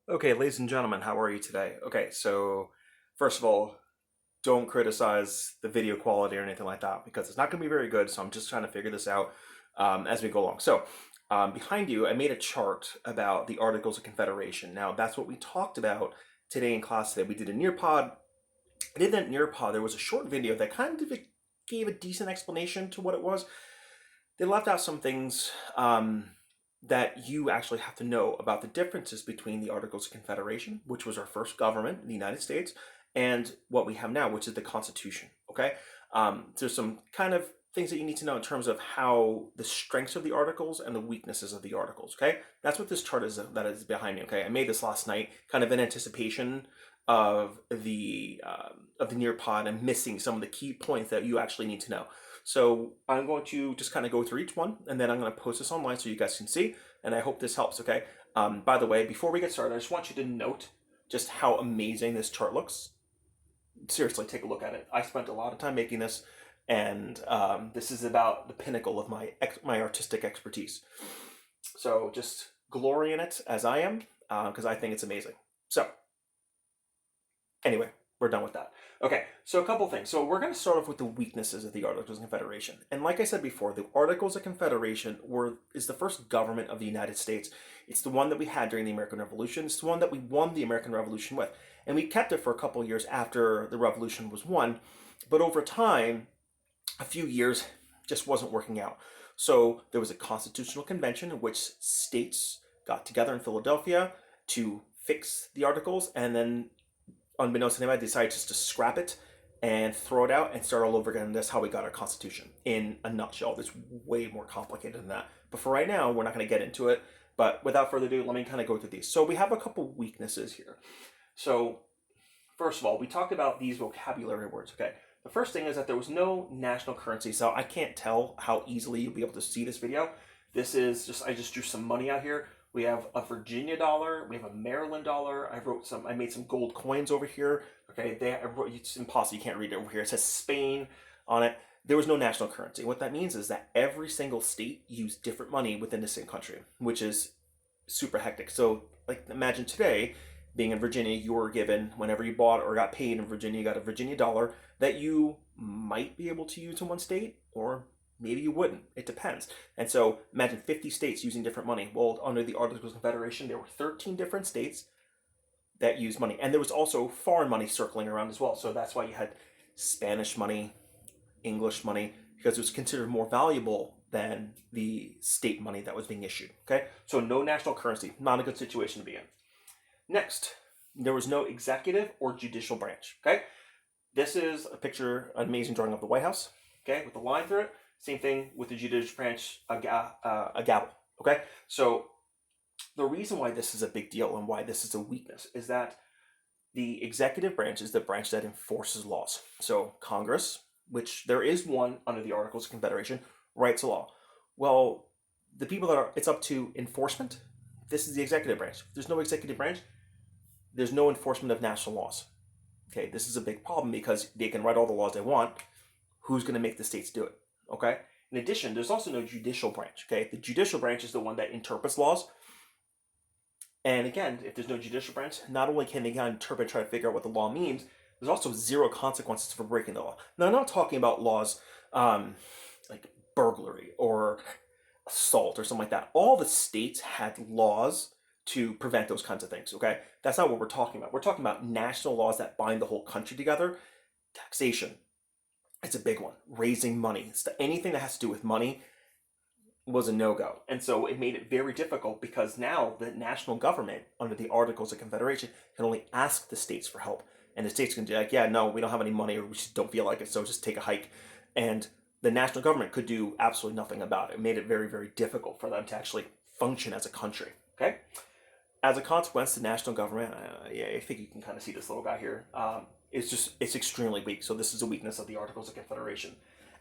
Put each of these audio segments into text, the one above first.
Okay, ladies and gentlemen, how are you today? Okay, so first of all, don't criticize the video quality or anything like that because it's not going to be very good. So I'm just trying to figure this out as we go along. Behind you, I made a chart about the Articles of Confederation. Now, that's what we talked about today in class today. We did a Nearpod. I did that Nearpod. There was a short video that kind of gave a decent explanation to what it was. They left out some things that you actually have to know about the differences between the Articles of Confederation, which was our first government in the United States, and what we have now, which is the Constitution. Okay, there's some kind of things that you need to know in terms of how the strengths of the articles and the weaknesses of the articles. Okay, that's what this chart is that is behind me. Okay, I made this last night, kind of in anticipation of the Nearpod and missing some of the key points that you actually need to know. So I'm going to just kind of go through each one, and then I'm going to post this online so you guys can see. And I hope this helps. Okay. By the way, before we get started, I just want you to note just how amazing this chart looks. Seriously, take a look at it. I spent a lot of time making this, and this is about the pinnacle of my artistic expertise. So just glory in it as I am, because I think it's amazing. So anyway, we're done with that. Okay, so a couple things. So we're going to start off with the weaknesses of the Articles of Confederation. And like I said before, the Articles of Confederation is the first government of the United States. It's the one that we had during the American Revolution. It's the one that we won the American Revolution with. And we kept it for a couple years after the Revolution was won. But over time, a few years just wasn't working out. So there was a constitutional convention in which states got together in Philadelphia to fix the articles, and then unbeknownst to anybody, decided just to scrap it and throw it out and start all over again. And that's how we got our Constitution in a nutshell. It's way more complicated than that. But for right now, we're not going to get into it. But without further ado, let me kind of go through these. So we have a couple weaknesses here. So first of all, we talked about these vocabulary words. Okay. The first thing is that there was no national currency. So I can't tell how easily you'll be able to see this video. This is just, I just drew some money out here. We have a Virginia dollar. We have a Maryland dollar. I made some gold coins over here. Okay, it's impossible. You can't read it over here. It says Spain on it. There was no national currency. What that means is that every single state used different money within the same country, which is super hectic. So, like, imagine today, being in Virginia, you were given, whenever you bought or got paid in Virginia, you got a Virginia dollar that you might be able to use in one state, or maybe you wouldn't. It depends. And so imagine 50 states using different money. Well, under the Articles of Confederation, there were 13 different states that used money. And there was also foreign money circling around as well. So that's why you had Spanish money, English money, because it was considered more valuable than the state money that was being issued. Okay? So no national currency. Not a good situation to be in. Next, there was no executive or judicial branch. Okay? This is a picture, an amazing drawing of the White House. Okay? With the line through it. Same thing with the judicial branch, a gavel. Okay? So the reason why this is a big deal and why this is a weakness is that the executive branch is the branch that enforces laws. So Congress, which there is one under the Articles of Confederation, writes a law. Well, the people that it's up to enforcement, this is the executive branch. If there's no executive branch, there's no enforcement of national laws. Okay, this is a big problem because they can write all the laws they want. Who's going to make the states do it? Okay. In addition, there's also no judicial branch. Okay, the judicial branch is the one that interprets laws. And again, if there's no judicial branch, not only can they interpret and try to figure out what the law means, there's also zero consequences for breaking the law. Now, I'm not talking about laws like burglary or assault or something like that. All the states had laws to prevent those kinds of things, okay? That's not what we're talking about. We're talking about national laws that bind the whole country together. Taxation, it's a big one. Raising money, anything that has to do with money was a no-go. And so it made it very difficult because now the national government, under the Articles of Confederation, can only ask the states for help. And the states can be like, yeah, no, we don't have any money, or we just don't feel like it, so just take a hike. And the national government could do absolutely nothing about it. It made it very, very difficult for them to actually function as a country. Okay? As a consequence, the national government, yeah, I think you can kind of see this little guy here, it's extremely weak. So this is a weakness of the Articles of Confederation.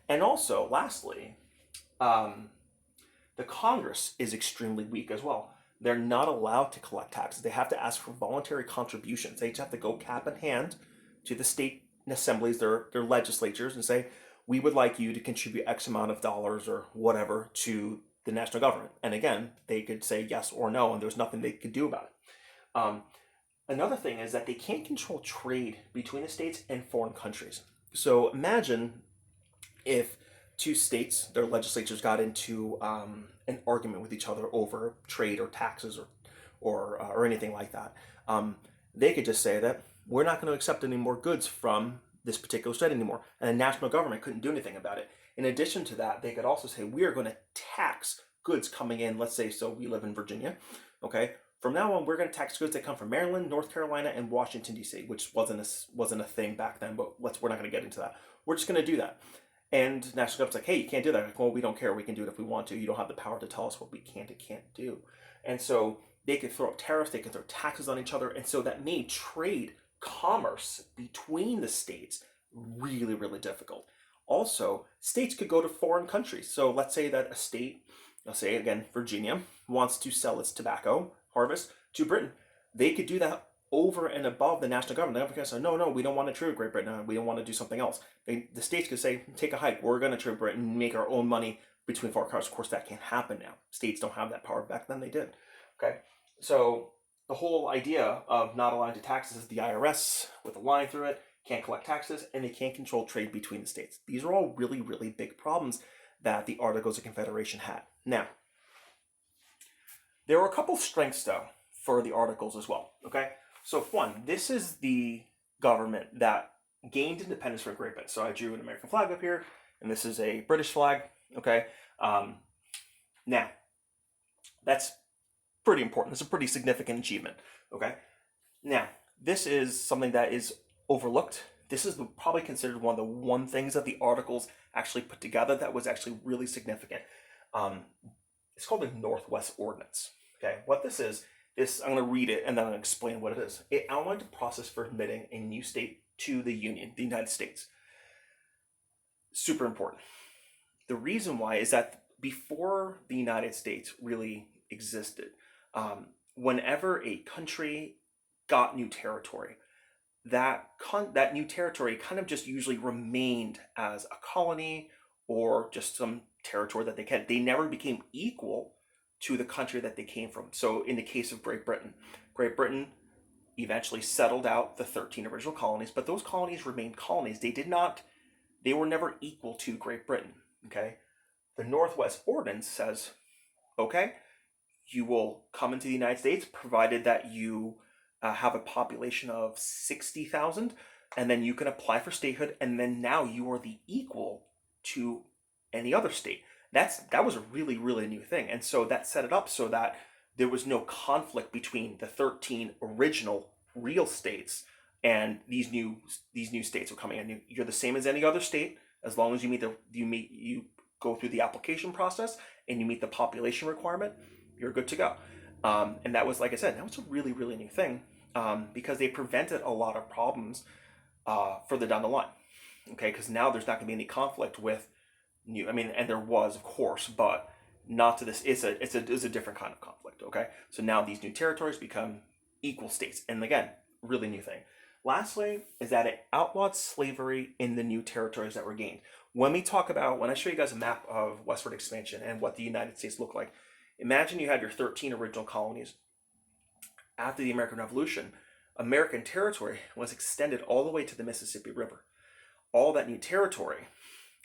And also, lastly, the Congress is extremely weak as well. They're not allowed to collect taxes. They have to ask for voluntary contributions. They just have to go cap in hand to the state assemblies, their legislatures, and say, we would like you to contribute X amount of dollars or whatever to the national government. And again, they could say yes or no, and there's nothing they could do about it. Um, Another thing is that they can't control trade between the states and foreign countries. So imagine if two states, their legislatures got into an argument with each other over trade or taxes or anything like that. Um, they could just say that we're not going to accept any more goods from this particular state anymore, and the national government couldn't do anything about it. In addition to that, they could also say we are going to tax goods coming in. Let's say, so we live in Virginia, okay. From now on, we're going to tax goods that come from Maryland, North Carolina, and Washington D.C., which wasn't a thing back then. But we're not going to get into that. We're just going to do that. And national government's like, hey, you can't do that. Like, well, we don't care. We can do it if we want to. You don't have the power to tell us what we can and can't do. And so they could throw up tariffs, they could throw taxes on each other. And so that made trade, commerce between the states really, really difficult. Also, states could go to foreign countries. So let's say that a state, let's say again, Virginia, wants to sell its tobacco harvest to Britain. They could do that over and above the national government. They're going to say, no, we don't want to trade Great Britain. We don't want to do something else. The states could say, take a hike. We're going to trade Britain and make our own money between foreign countries. Of course, that can't happen now. States don't have that power. Back then they did. Okay, so the whole idea of not allowing to taxes is the IRS with a line through it, can't collect taxes, and they can't control trade between the states. These are all really, really big problems that the Articles of Confederation had. Now, there were a couple of strengths, though, for the Articles as well, okay? So, one, this is the government that gained independence from Great Britain. So I drew an American flag up here, and this is a British flag, okay? Now, that's pretty important. It's a pretty significant achievement, okay? Now, this is something that is overlooked. This is probably considered one of the things that the Articles actually put together that was actually really significant. It's called the Northwest Ordinance. Okay, what this is, I'm going to read it and then I'm going to explain what it is. It outlined a process for admitting a new state to the Union, the United States. Super important. The reason why is that before the United States really existed, whenever a country got new territory, that new territory kind of just usually remained as a colony or just some territory that they never became equal to the country that they came from. So in the case of Great Britain eventually settled out the 13 original colonies, but those colonies remained colonies. They were never equal to Great Britain, okay? The Northwest Ordinance says, okay, you will come into the United States provided that you have a population of 60,000, and then you can apply for statehood, and then now you are the equal to any other state. That was a really, really new thing. And so that set it up so that there was no conflict between the 13 original real states and these new states are coming in. You're the same as any other state as long as you go through the application process and you meet the population requirement, you're good to go. And that was, like I said, that was a really, really new thing because they prevented a lot of problems further down the line. Okay, because now there's not going to be any conflict with and there was, of course, but not to this. It's a different kind of conflict. Okay, so now these new territories become equal states, and again, really new thing. Lastly, is that it outlawed slavery in the new territories that were gained. When I show you guys a map of westward expansion and what the United States looked like, imagine you had your 13 original colonies. After the American Revolution, American territory was extended all the way to the Mississippi River. All that new territory,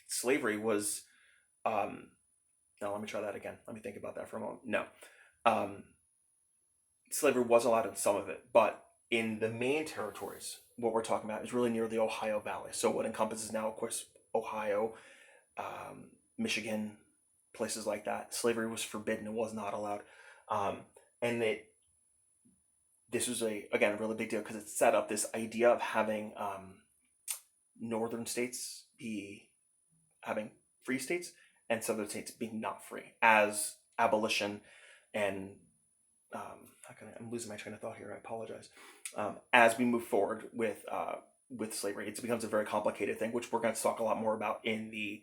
slavery was, no, let me try that again. Let me think about that for a moment. No. Slavery was allowed in some of it, but in the main territories, what we're talking about is really near the Ohio Valley. So what encompasses now, of course, Ohio, Michigan, places like that. Slavery was forbidden. It was not allowed. And this was again, a really big deal because it set up this idea of having northern states having free states and southern states being not free as abolition and I'm losing my train of thought here. I apologize. As we move forward with slavery, it becomes a very complicated thing, which we're going to talk a lot more about in the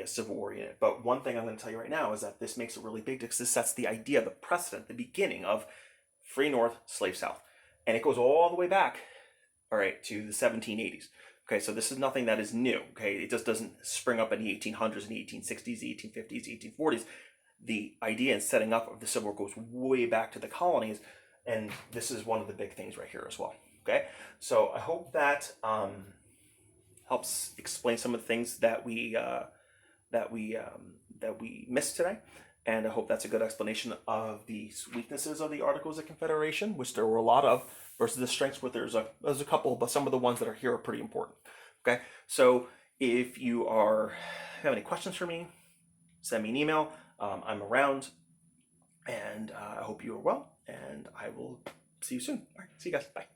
Civil War unit. But one thing I'm going to tell you right now is that this makes it really big because this sets the idea, the precedent, the beginning of free North, slave South, and it goes all the way back, all right, to the 1780s. Okay, so this is nothing that is new. Okay, it just doesn't spring up in the 1800s, and the 1860s, the 1850s, the 1840s. The idea and setting up of the Civil War goes way back to the colonies, And this is one of the big things right here as well. Okay, so I hope that helps explain some of the things that we missed today. And I hope that's a good explanation of the weaknesses of the Articles of Confederation, which there were a lot of, versus the strengths, where there's a couple, but some of the ones that are here are pretty important. Okay, so if you have any questions for me, send me an email. I'm around, and I hope you are well, and I will see you soon. All right, see you guys. Bye.